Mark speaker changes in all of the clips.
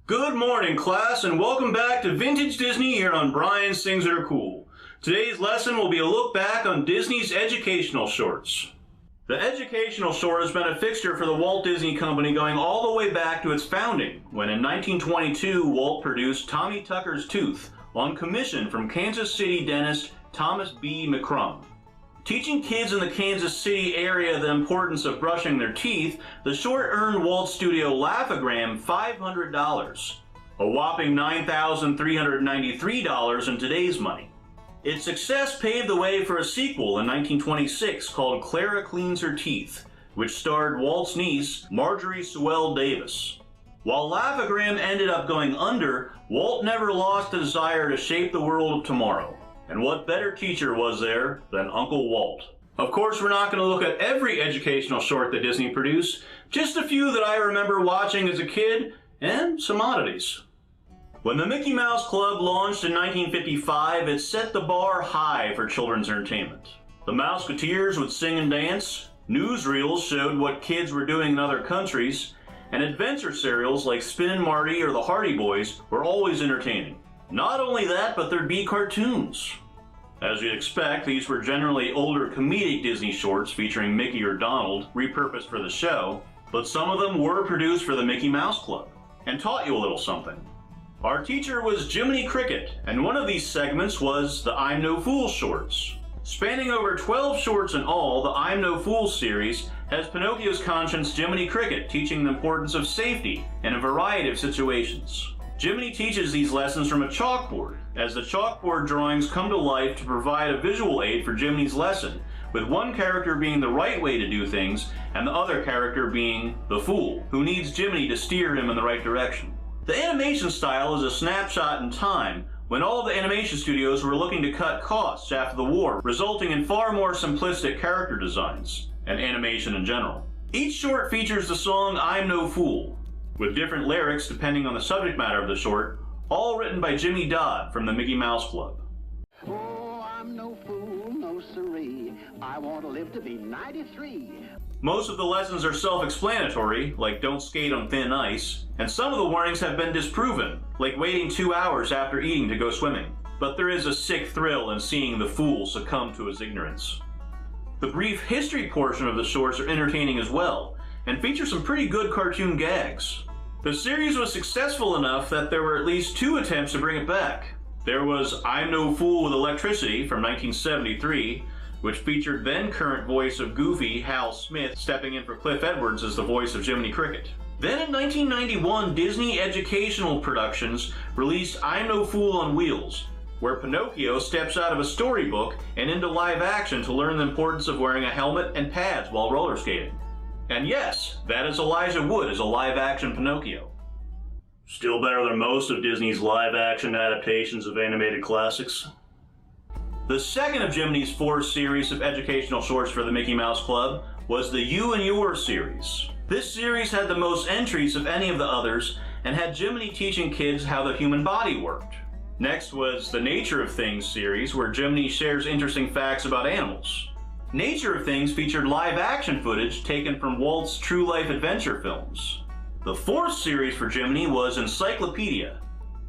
Speaker 1: Good morning, class, and welcome back to Vintage Disney here on Brian's Things That Are Cool. Today's lesson will be a look back on Disney's educational shorts. The educational short has been a fixture for the Walt Disney Company going all the way back to its founding, when in 1922 Walt produced Tommy Tucker's Tooth on commission from Kansas City dentist Thomas B. McCrum. Teaching kids in the Kansas City area the importance of brushing their teeth, the short earned Walt Studio Laugh-O-Gram $500, a whopping $9,393 in today's money. Its success paved the way for a sequel in 1926 called Clara Cleans Her Teeth, which starred Walt's niece, Marjorie Sewell Davis. While Laugh-O-Gram ended up going under, Walt never lost the desire to shape the world of tomorrow. And what better teacher was there than Uncle Walt? Of course, we're not going to look at every educational short that Disney produced, just a few that I remember watching as a kid, and some oddities. When the Mickey Mouse Club launched in 1955, it set the bar high for children's entertainment. The Mouseketeers would sing and dance, newsreels showed what kids were doing in other countries, and adventure serials like Spin and Marty or the Hardy Boys were always entertaining. Not only that, but there'd be cartoons. As you'd expect, these were generally older comedic Disney shorts featuring Mickey or Donald, repurposed for the show, but some of them were produced for the Mickey Mouse Club, and taught you a little something. Our teacher was Jiminy Cricket, and one of these segments was the I'm No Fool shorts. Spanning over 12 shorts in all, the I'm No Fool series has Pinocchio's conscience Jiminy Cricket teaching the importance of safety in a variety of situations. Jiminy teaches these lessons from a chalkboard, as the chalkboard drawings come to life to provide a visual aid for Jiminy's lesson, with one character being the right way to do things, and the other character being the fool, who needs Jiminy to steer him in the right direction. The animation style is a snapshot in time, when all of the animation studios were looking to cut costs after the war, resulting in far more simplistic character designs, and animation in general. Each short features the song I'm No Fool, with different lyrics depending on the subject matter of the short, all written by Jimmy Dodd from the Mickey Mouse Club.
Speaker 2: Oh, I'm no fool, no siree. I want to live to be 93.
Speaker 1: Most of the lessons are self-explanatory, like don't skate on thin ice, and some of the warnings have been disproven, like waiting 2 hours after eating to go swimming. But there is a sick thrill in seeing the fool succumb to his ignorance. The brief history portion of the shorts are entertaining as well, and feature some pretty good cartoon gags. The series was successful enough that there were at least 2 attempts to bring it back. There was I'm No Fool with Electricity from 1973, which featured then-current voice of Goofy, Hal Smith, stepping in for Cliff Edwards as the voice of Jiminy Cricket. Then in 1991, Disney Educational Productions released I'm No Fool on Wheels, where Pinocchio steps out of a storybook and into live action to learn the importance of wearing a helmet and pads while roller skating. And yes, that is Elijah Wood as a live-action Pinocchio. Still better than most of Disney's live-action adaptations of animated classics. The second of Jiminy's 4 series of educational shorts for the Mickey Mouse Club was the You and Your series. This series had the most entries of any of the others and had Jiminy teaching kids how the human body worked. Next was the Nature of Things series, where Jiminy shares interesting facts about animals. Nature of Things featured live-action footage taken from Walt's true-life adventure films. The 4th series for Jiminy was Encyclopedia,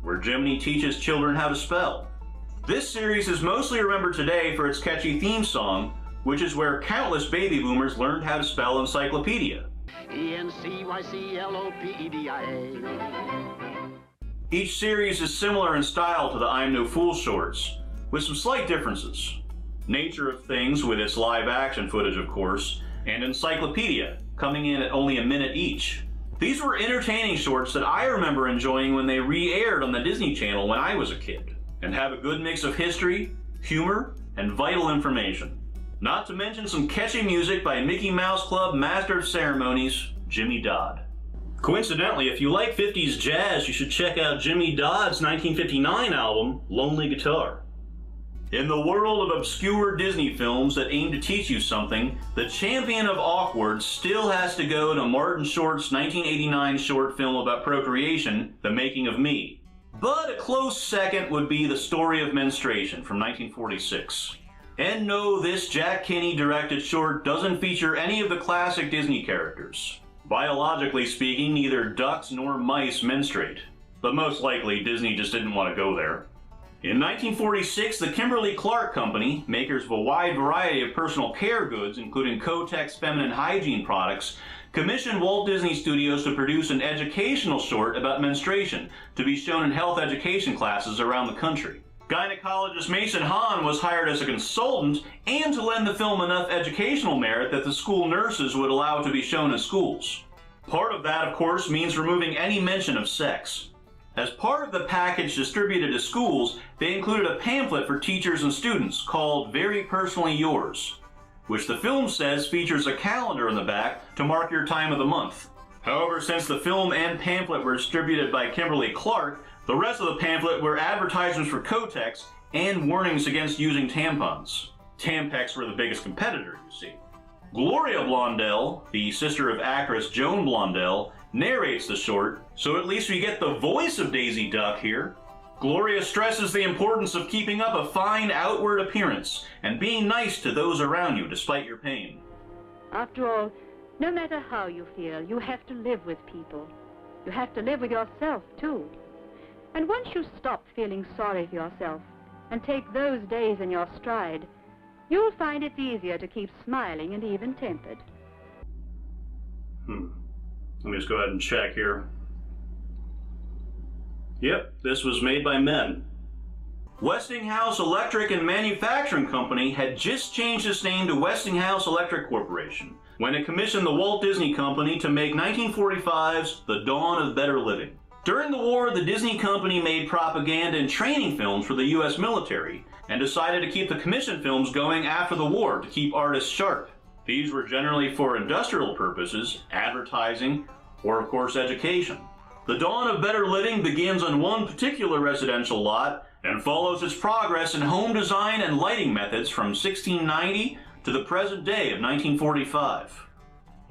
Speaker 1: where Jiminy teaches children how to spell. This series is mostly remembered today for its catchy theme song, which is where countless baby boomers learned how to spell encyclopedia.
Speaker 2: E-N-C-Y-C-L-O-P-E-D-I-A.
Speaker 1: Each series is similar in style to the I'm No Fool shorts, with some slight differences. Nature of Things with its live-action footage, of course, and Encyclopedia, coming in at only a minute each. These were entertaining shorts that I remember enjoying when they re-aired on the Disney Channel when I was a kid, and have a good mix of history, humor, and vital information. Not to mention some catchy music by Mickey Mouse Club Master of Ceremonies, Jimmy Dodd. Coincidentally, if you like 50s jazz, you should check out Jimmy Dodd's 1959 album, Lonely Guitar. In the world of obscure Disney films that aim to teach you something, the champion of awkward still has to go to Martin Short's 1989 short film about procreation, The Making of Me. But a close second would be The Story of Menstruation from 1946. And no, this Jack Kinney directed short doesn't feature any of the classic Disney characters. Biologically speaking, neither ducks nor mice menstruate. but most likely Disney just didn't want to go there. In 1946, the Kimberly-Clark Company, makers of a wide variety of personal care goods, including Kotex feminine hygiene products, commissioned Walt Disney Studios to produce an educational short about menstruation to be shown in health education classes around the country. Gynecologist Mason Hahn was hired as a consultant and to lend the film enough educational merit that the school nurses would allow it to be shown in schools. Part of that, of course, means removing any mention of sex. As part of the package distributed to schools, they included a pamphlet for teachers and students called Very Personally Yours, which the film says features a calendar in the back to mark your time of the month. However, since the film and pamphlet were distributed by Kimberly-Clark, the rest of the pamphlet were advertisements for Kotex and warnings against using tampons. Tampax were the biggest competitor, you see. Gloria Blondell, the sister of actress Joan Blondell, narrates the short, so at least we get the voice of Daisy Duck here. Gloria stresses the importance of keeping up a fine outward appearance and being nice to those around you despite your pain.
Speaker 3: After all, no matter how you feel, you have to live with people. You have to live with yourself, too. And once you stop feeling sorry for yourself and take those days in your stride, you'll find it's easier to keep smiling and even-tempered.
Speaker 1: Let me just go ahead and check here. Yep, this was made by men. Westinghouse Electric and Manufacturing Company had just changed its name to Westinghouse Electric Corporation when it commissioned the Walt Disney Company to make 1945's The Dawn of Better Living. During the war, the Disney Company made propaganda and training films for the U.S. military and decided to keep the commission films going after the war to keep artists sharp. These were generally for industrial purposes, advertising, or of course education. The Dawn of Better Living begins on one particular residential lot and follows its progress in home design and lighting methods from 1690 to the present day of 1945.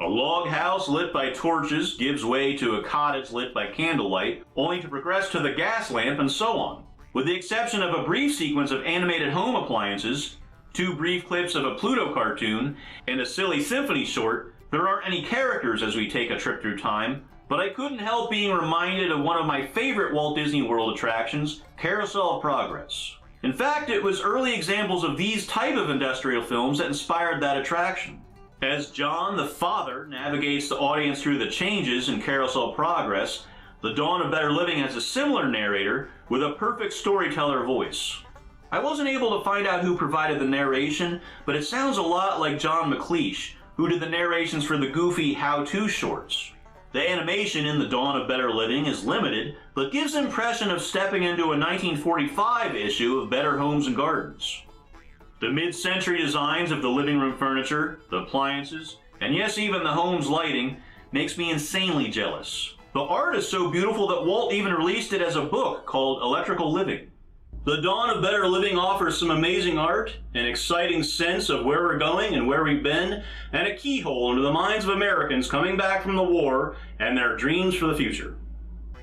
Speaker 1: A log house lit by torches gives way to a cottage lit by candlelight, only to progress to the gas lamp and so on. With the exception of a brief sequence of animated home appliances, 2 brief clips of a Pluto cartoon, and a silly symphony short, there aren't any characters as we take a trip through time, but I couldn't help being reminded of one of my favorite Walt Disney World attractions, Carousel of Progress. In fact, it was early examples of these type of industrial films that inspired that attraction. As John, the father, navigates the audience through the changes in Carousel of Progress, The Dawn of Better Living has a similar narrator with a perfect storyteller voice. I wasn't able to find out who provided the narration, but it sounds a lot like John McLeish, who did the narrations for the Goofy how-to shorts. The animation in The Dawn of Better Living is limited, but gives the impression of stepping into a 1945 issue of Better Homes and Gardens. The mid-century designs of the living room furniture, the appliances, and yes, even the home's lighting, makes me insanely jealous. The art is so beautiful that Walt even released it as a book called Electrical Living. The Dawn of Better Living offers some amazing art, an exciting sense of where we're going and where we've been, and a keyhole into the minds of Americans coming back from the war and their dreams for the future.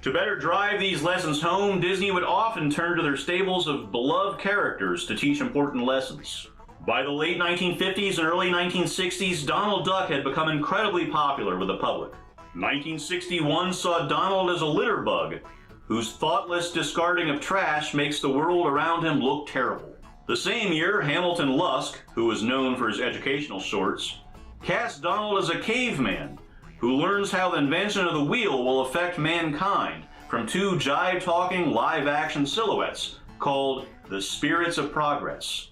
Speaker 1: To better drive these lessons home, Disney would often turn to their stables of beloved characters to teach important lessons. By the late 1950s and early 1960s, Donald Duck had become incredibly popular with the public. 1961 saw Donald as a litter bug, whose thoughtless discarding of trash makes the world around him look terrible. The same year, Hamilton Lusk, who was known for his educational shorts, cast Donald as a caveman, who learns how the invention of the wheel will affect mankind from 2 jive-talking live-action silhouettes called the Spirits of Progress.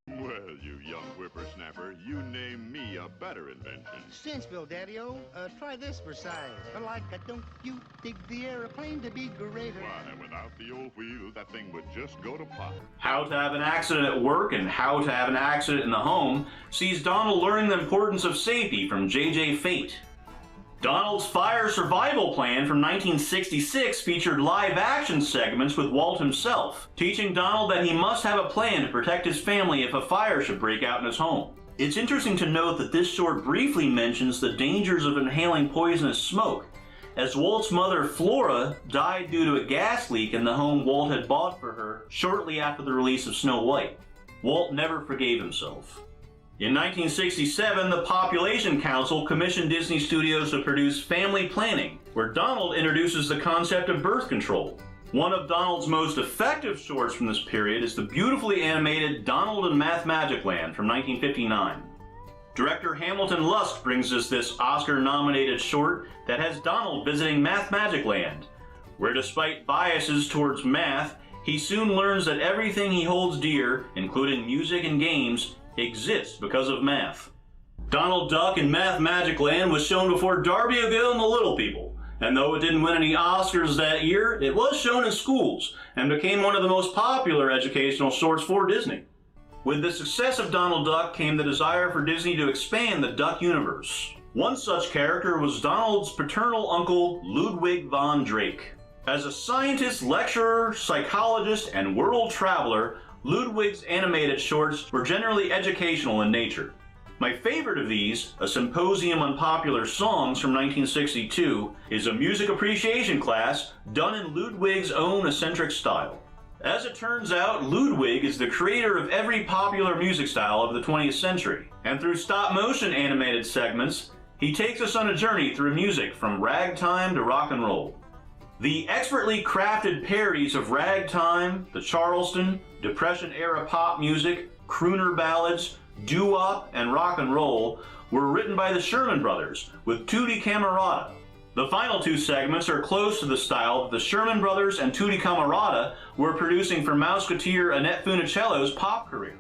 Speaker 4: Well, you young whippersnapper, you name me a better invention.
Speaker 2: Senseville, Daddy-O. Try this for size. Like a don't you dig the airplane to be greater?
Speaker 4: Why, without the old wheel, that thing would just go to pot.
Speaker 1: How to Have an Accident at Work and How to Have an Accident in the Home sees Donald learning the importance of safety from J.J. Fate. Donald's Fire Survival Plan from 1966 featured live-action segments with Walt himself, teaching Donald that he must have a plan to protect his family if a fire should break out in his home. It's interesting to note that this short briefly mentions the dangers of inhaling poisonous smoke, as Walt's mother Flora died due to a gas leak in the home Walt had bought for her shortly after the release of Snow White. Walt never forgave himself. In 1967, the Population Council commissioned Disney Studios to produce Family Planning, where Donald introduces the concept of birth control. One of Donald's most effective shorts from this period is the beautifully animated Donald in Math-Magic Land from 1959. Director Hamilton Luske brings us this Oscar-nominated short that has Donald visiting Math-Magic Land, where despite biases towards math, he soon learns that everything he holds dear, including music and games, exists because of math. Donald Duck in Math-Magic Land was shown before Darby O'Gill and the Little People, and though it didn't win any Oscars that year, it was shown in schools and became one of the most popular educational shorts for Disney. With the success of Donald Duck came the desire for Disney to expand the Duck universe. One such character was Donald's paternal uncle, Ludwig von Drake. As a scientist, lecturer, psychologist, and world traveler, Ludwig's animated shorts were generally educational in nature. My favorite of these, A Symposium on Popular Songs from 1962, is a music appreciation class done in Ludwig's own eccentric style. As it turns out, Ludwig is the creator of every popular music style of the 20th century, and through stop-motion animated segments, he takes us on a journey through music from ragtime to rock and roll. The expertly crafted parodies of ragtime, the Charleston, Depression-era pop music, crooner ballads, doo-wop, and rock and roll were written by the Sherman Brothers with Tutti Camarata. The final two segments are close to the style that the Sherman Brothers and Tutti Camarata were producing for Mouseketeer Annette Funicello's pop career.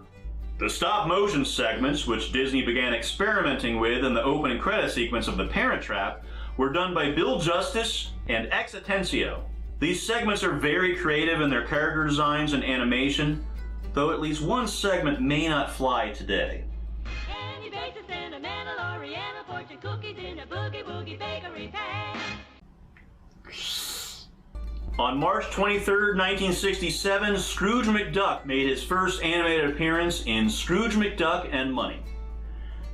Speaker 1: The stop-motion segments, which Disney began experimenting with in the opening credit sequence of The Parent Trap, were done by Bill Justice and Ex Atencio. These segments are very creative in their character designs and animation, though at least one segment may not fly today.
Speaker 5: Any basic sentimental Oriental fortune cookies in a boogie woogie bakery pan.
Speaker 1: On March 23, 1967, Scrooge McDuck made his first animated appearance in Scrooge McDuck and Money.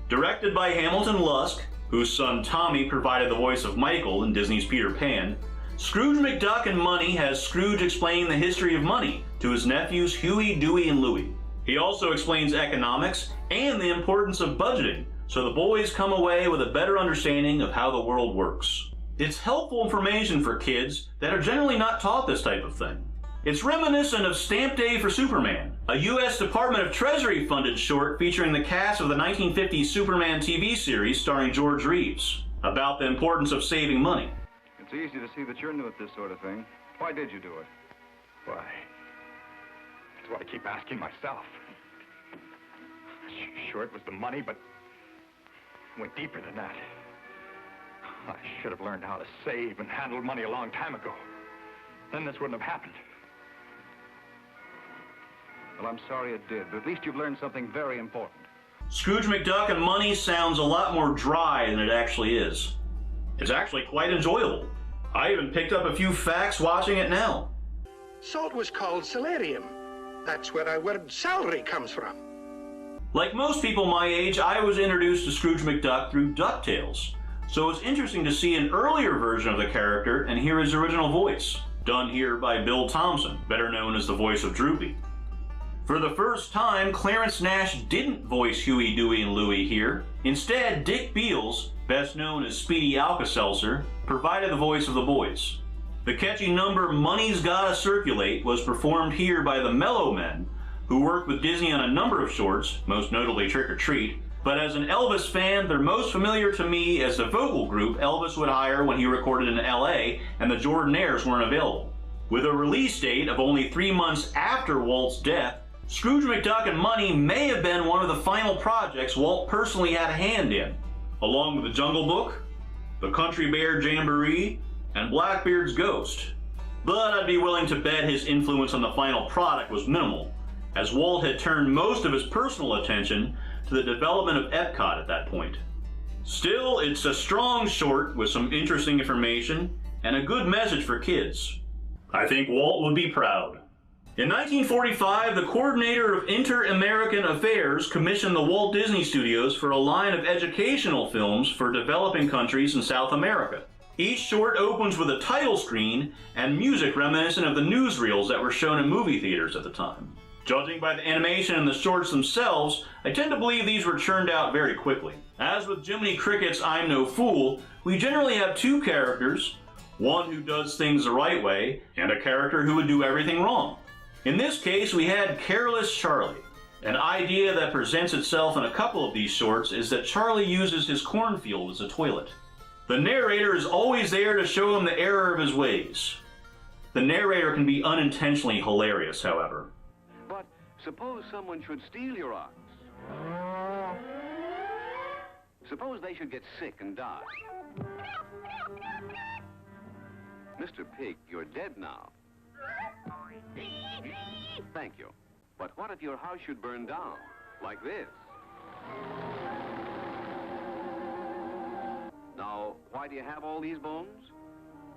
Speaker 1: Directed by Hamilton Luske, whose son Tommy provided the voice of Michael in Disney's Peter Pan, Scrooge McDuck and Money has Scrooge explaining the history of money to his nephews Huey, Dewey, and Louie. He also explains economics and the importance of budgeting, so the boys come away with a better understanding of how the world works. It's helpful information for kids that are generally not taught this type of thing. It's reminiscent of Stamp Day for Superman, a U.S. Department of Treasury funded short featuring the cast of the 1950s Superman TV series starring George Reeves, about the importance of saving money.
Speaker 6: It's easy to see that you're new at this sort of thing. Why did you do it?
Speaker 7: Why? That's what I keep asking myself. Sure, it was the money, but it went deeper than that. I should have learned how to save and handle money a long time ago. Then this wouldn't have happened.
Speaker 6: Well, I'm sorry it did, but at least you've learned something very important.
Speaker 1: Scrooge McDuck and Money sounds a lot more dry than it actually is. It's actually quite enjoyable. I even picked up a few facts watching it now.
Speaker 8: Salt was called salarium. That's where our word salary comes from.
Speaker 1: Like most people my age, I was introduced to Scrooge McDuck through DuckTales, so it's interesting to see an earlier version of the character and hear his original voice, done here by Bill Thompson, better known as the voice of Droopy. For the first time, Clarence Nash didn't voice Huey, Dewey, and Louie here. Instead, Dick Beals, best known as Speedy Alka-Seltzer, provided the voice of the boys. The catchy number Money's Gotta Circulate was performed here by the Mellow Men, who worked with Disney on a number of shorts, most notably Trick or Treat, but as an Elvis fan, they're most familiar to me as the vocal group Elvis would hire when he recorded in LA and the Jordanaires weren't available. With a release date of only 3 months after Walt's death, Scrooge McDuck and Money may have been one of the final projects Walt personally had a hand in, along with The Jungle Book, The Country Bear Jamboree, and Blackbeard's Ghost. But I'd be willing to bet his influence on the final product was minimal, as Walt had turned most of his personal attention to the development of Epcot at that point. Still, it's a strong short with some interesting information and a good message for kids. I think Walt would be proud. In 1945, the coordinator of Inter-American Affairs commissioned the Walt Disney Studios for a line of educational films for developing countries in South America. Each short opens with a title screen and music reminiscent of the newsreels that were shown in movie theaters at the time. Judging by the animation and the shorts themselves, I tend to believe these were churned out very quickly. As with Jiminy Cricket's I'm No Fool, we generally have two characters, one who does things the right way, and a character who would do everything wrong. In this case, we had Careless Charlie. An idea that presents itself in a couple of these shorts is that Charlie uses his cornfield as a toilet. The narrator is always there to show him the error of his ways. The narrator can be unintentionally hilarious, however.
Speaker 9: But suppose someone should steal your ox. Suppose they should get sick and die. Mr. Pig, you're dead now. Thank you. But what if your house should burn down, like this? Now, why do you have all these bones?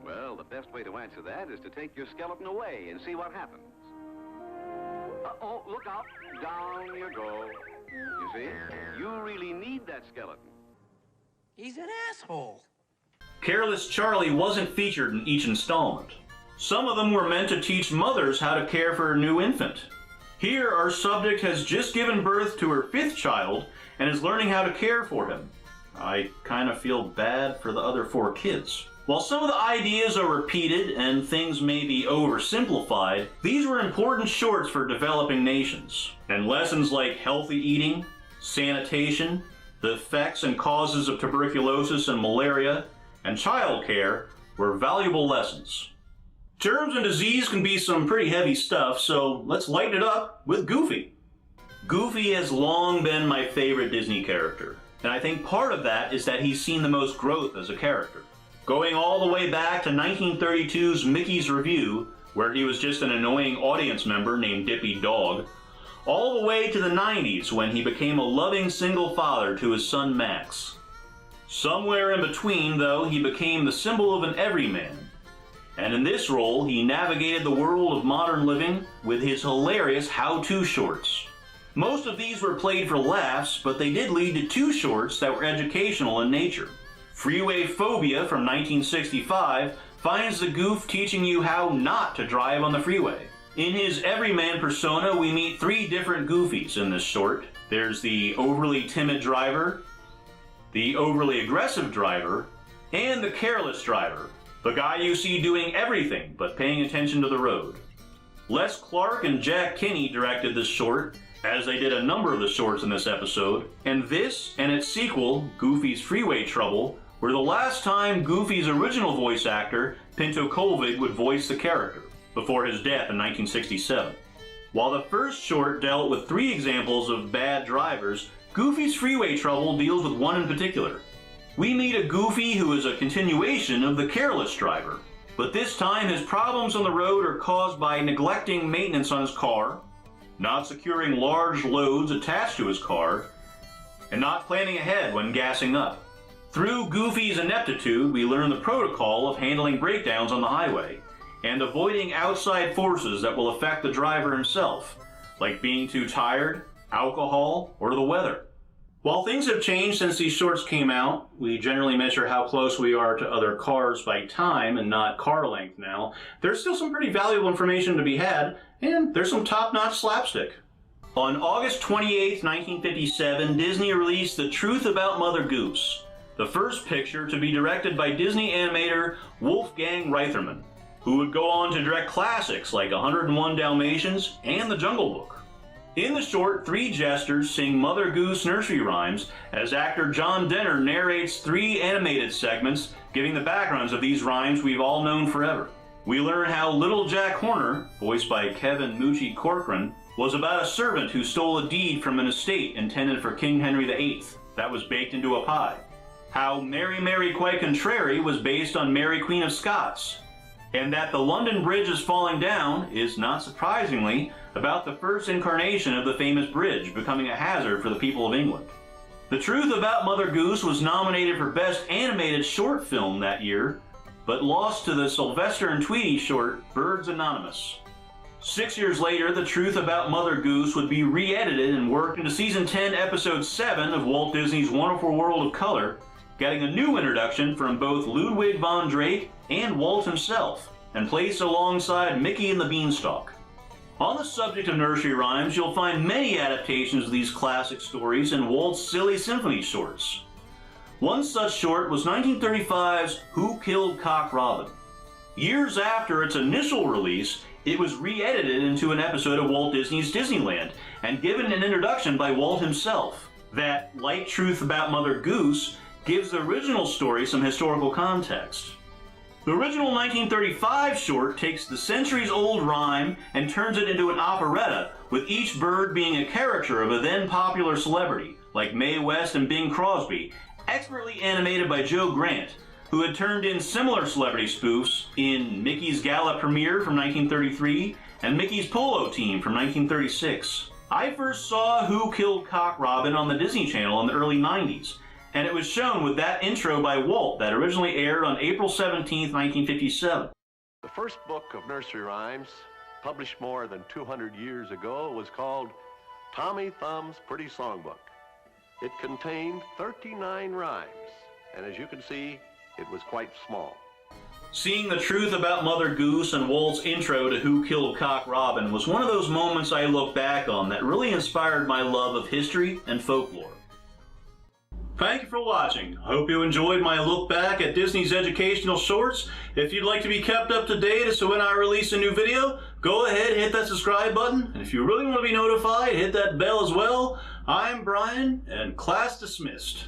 Speaker 9: Well, the best way to answer that is to take your skeleton away and see what happens. Oh, look out. Down you go. You see, you really need that skeleton.
Speaker 10: He's an asshole.
Speaker 1: Careless Charlie wasn't featured in each installment. Some of them were meant to teach mothers how to care for a new infant. Here, our subject has just given birth to her 5th child and is learning how to care for him. I kind of feel bad for the other 4 kids. While some of the ideas are repeated and things may be oversimplified, these were important shorts for developing nations. And lessons like healthy eating, sanitation, the effects and causes of tuberculosis and malaria, and child care were valuable lessons. Germs and disease can be some pretty heavy stuff, so let's lighten it up with Goofy. Goofy has long been my favorite Disney character, and I think part of that is that he's seen the most growth as a character. Going all the way back to 1932's Mickey's Review, where he was just an annoying audience member named Dippy Dog, all the way to the 90s when he became a loving single father to his son Max. Somewhere in between, though, he became the symbol of an everyman. And in this role, he navigated the world of modern living with his hilarious how-to shorts. Most of these were played for laughs, but they did lead to 2 shorts that were educational in nature. Freeway Phobia from 1965 finds the goof teaching you how not to drive on the freeway. In his everyman persona, we meet 3 different Goofies in this short. There's the overly timid driver, the overly aggressive driver, and the careless driver, the guy you see doing everything but paying attention to the road. Les Clark and Jack Kinney directed this short, as they did a number of the shorts in this episode, and this and its sequel, Goofy's Freeway Trouble, were the last time Goofy's original voice actor, Pinto Colvig, would voice the character, before his death in 1967. While the first short dealt with 3 examples of bad drivers, Goofy's Freeway Trouble deals with one in particular. We meet a Goofy who is a continuation of the careless driver, but this time his problems on the road are caused by neglecting maintenance on his car, not securing large loads attached to his car, and not planning ahead when gassing up. Through Goofy's ineptitude, we learn the protocol of handling breakdowns on the highway, and avoiding outside forces that will affect the driver himself, like being too tired, alcohol, or the weather. While things have changed since these shorts came out, we generally measure how close we are to other cars by time and not car length now, there's still some pretty valuable information to be had, and there's some top-notch slapstick. On August 28, 1957, Disney released The Truth About Mother Goose, the first picture to be directed by Disney animator Wolfgang Reitherman, who would go on to direct classics like 101 Dalmatians and The Jungle Book. In the short, 3 jesters sing Mother Goose nursery rhymes as actor John Denner narrates 3 animated segments giving the backgrounds of these rhymes we've all known forever. We learn how Little Jack Horner, voiced by Kevin Moochie Corcoran, was about a servant who stole a deed from an estate intended for King Henry VIII that was baked into a pie. How Mary Mary Quite Contrary was based on Mary Queen of Scots, and that the London Bridge is falling down is, not surprisingly, about the first incarnation of the famous bridge becoming a hazard for the people of England. The Truth About Mother Goose was nominated for Best Animated Short Film that year, but lost to the Sylvester and Tweety short Birds Anonymous. 6 years later, The Truth About Mother Goose would be re-edited and worked into Season 10, Episode 7 of Walt Disney's Wonderful World of Color, getting a new introduction from both Ludwig von Drake and Walt himself, and placed alongside Mickey and the Beanstalk. On the subject of nursery rhymes, you'll find many adaptations of these classic stories in Walt's Silly Symphony shorts. One such short was 1935's Who Killed Cock Robin? Years after its initial release, it was re-edited into an episode of Walt Disney's Disneyland and given an introduction by Walt himself. That light truth about Mother Goose gives the original story some historical context. The original 1935 short takes the centuries-old rhyme and turns it into an operetta, with each bird being a character of a then-popular celebrity, like Mae West and Bing Crosby, expertly animated by Joe Grant, who had turned in similar celebrity spoofs in Mickey's Gala Premiere from 1933 and Mickey's Polo Team from 1936. I first saw Who Killed Cock Robin on the Disney Channel in the early 90s, and it was shown with that intro by Walt that originally aired on April 17, 1957.
Speaker 11: The first book of nursery rhymes, published more than 200 years ago, was called Tommy Thumb's Pretty Songbook. It contained 39 rhymes, and as you can see, it was quite small.
Speaker 1: Seeing the truth about Mother Goose and Walt's intro to Who Killed Cock Robin was one of those moments I look back on that really inspired my love of history and folklore. Thank you for watching. I hope you enjoyed my look back at Disney's educational shorts. If you'd like to be kept up to date as to when I release a new video, go ahead and hit that subscribe button. And if you really want to be notified, hit that bell as well. I'm Brian, and class dismissed.